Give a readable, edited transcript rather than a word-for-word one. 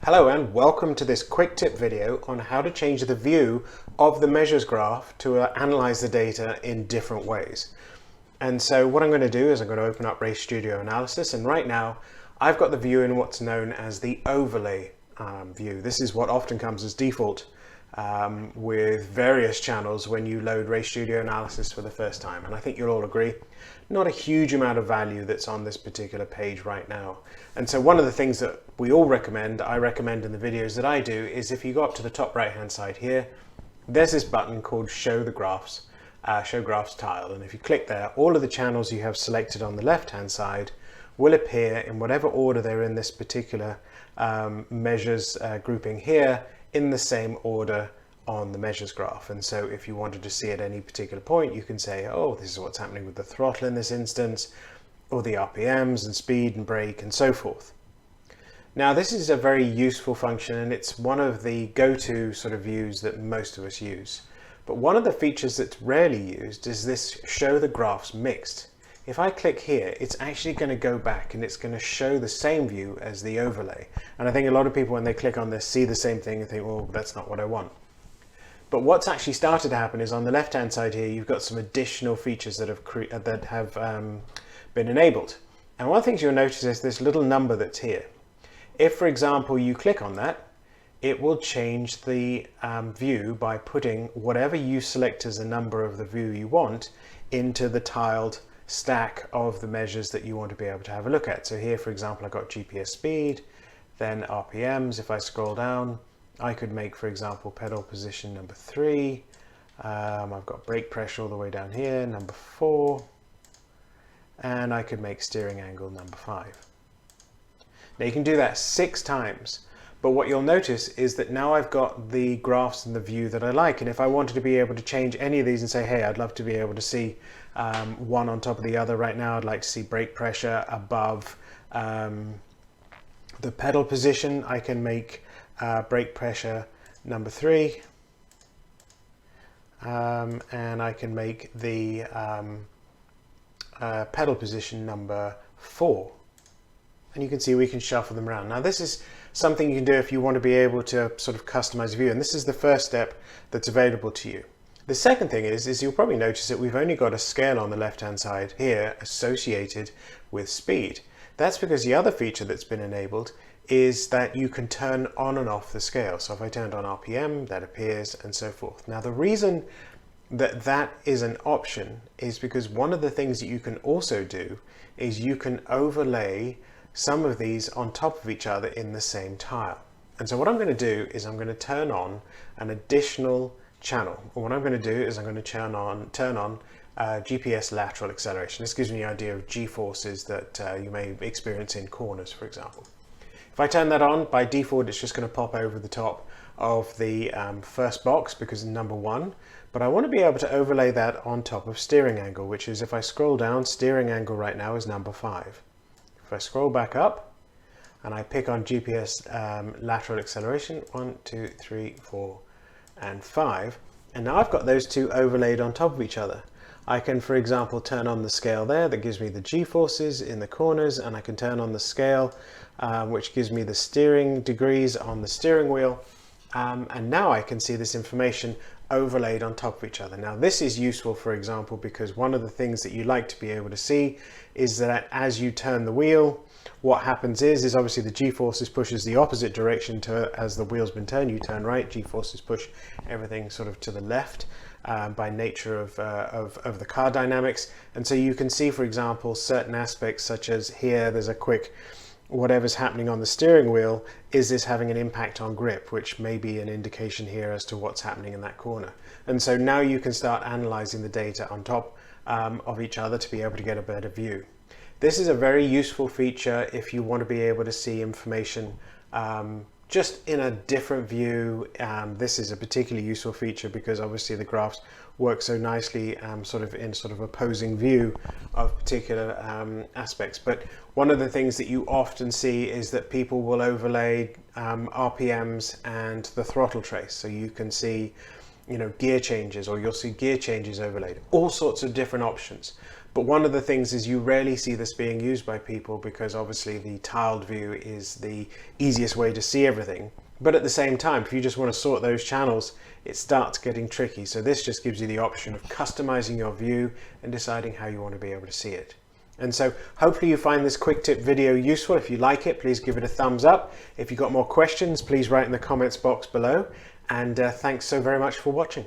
Hello and welcome to this quick tip video on how to change the view of the measures graph to analyze the data in different ways. And so what I'm going to do is I'm going to open up Race Studio Analysis, and right now I've got the view in what's known as the overlay view. This is what often comes as default with various channels when you load Race Studio Analysis for the first time. And I think you'll all agree, not a huge amount of value that's on this particular page right now. And so one of the things that we all recommend, I recommend in the videos that I do, is if you go up to the top right hand side here, there's this button called Show Graphs tile. And if you click there, all of the channels you have selected on the left hand side will appear in whatever order they're in this particular measures grouping here, in the same order on the measures graph. And so if you wanted to see at any particular point, you can say, oh, this is what's happening with the throttle in this instance, or the RPMs and speed and brake and so forth. Now this is a very useful function, and it's one of the go-to sort of views that most of us use. But one of the features that's rarely used is this show the graphs mixed. If I click here, it's actually going to go back and it's going to show the same view as the overlay. And I think a lot of people, when they click on this, see the same thing and think, well, that's not what I want. But what's actually started to happen is on the left-hand side here, you've got some additional features that have been enabled. And one of the things you'll notice is this little number that's here. If, for example, you click on that, it will change the view by putting whatever you select as the number of the view you want into the tiled stack of the measures that you want to be able to have a look at. So here, for example, I've got GPS speed, then RPMs. If I scroll down, I could make, for example, pedal position number 3. I've got brake pressure all the way down here, number 4. And I could make steering angle number 5. Now you can do that 6 times. But what you'll notice is that now I've got the graphs and the view that I like. And if I wanted to be able to change any of these and say, hey, I'd love to be able to see one on top of the other. Right now, I'd like to see brake pressure above the pedal position. I can make brake pressure number 3. And I can make the pedal position number 4. And you can see we can shuffle them around. Now this is something you can do if you want to be able to sort of customize the view, and this is the first step that's available to you. The second thing is you'll probably notice that we've only got a scale on the left hand side here associated with speed. That's because the other feature that's been enabled is that you can turn on and off the scale. So if I turned on RPM, that appears, and so forth. Now the reason that that is an option is because one of the things that you can also do is you can overlay some of these on top of each other in the same tile. And so what I'm going to do is I'm going to turn on an additional channel. And what I'm going to do is I'm going to turn on GPS lateral acceleration. This gives me an idea of G-forces that you may experience in corners, for example. If I turn that on, by default it's just going to pop over the top of the first box because it's number 1. But I want to be able to overlay that on top of steering angle, which is, if I scroll down, steering angle right now is number 5. If I scroll back up and I pick on GPS lateral acceleration, 1, 2, 3, 4, and 5, and now I've got those two overlaid on top of each other. I can, for example, turn on the scale there that gives me the G-forces in the corners, and I can turn on the scale which gives me the steering degrees on the steering wheel, and now I can see this information overlaid on top of each other. Now this is useful, for example, because one of the things that you like to be able to see is that as you turn the wheel, what happens is obviously the G-forces pushes the opposite direction to as the wheel's been turned. You turn right, G-forces push everything sort of to the left by nature of the car dynamics. And so you can see, for example, certain aspects such as here, there's a quick whatever's happening on the steering wheel, is this having an impact on grip, which may be an indication here as to what's happening in that corner. And so now you can start analyzing the data on top of each other to be able to get a better view. This is a very useful feature if you want to be able to see information just in a different view. This is a particularly useful feature because obviously the graphs work so nicely sort of opposing view of particular aspects. But one of the things that you often see is that people will overlay RPMs and the throttle trace. So you can see gear changes, or you'll see gear changes overlaid, all sorts of different options. But one of the things is you rarely see this being used by people because obviously the tiled view is the easiest way to see everything. But at the same time, if you just want to sort those channels, it starts getting tricky. So this just gives you the option of customizing your view and deciding how you want to be able to see it. And so hopefully you find this quick tip video useful. If you like it, please give it a thumbs up. If you've got more questions, please write in the comments box below. And thanks so very much for watching.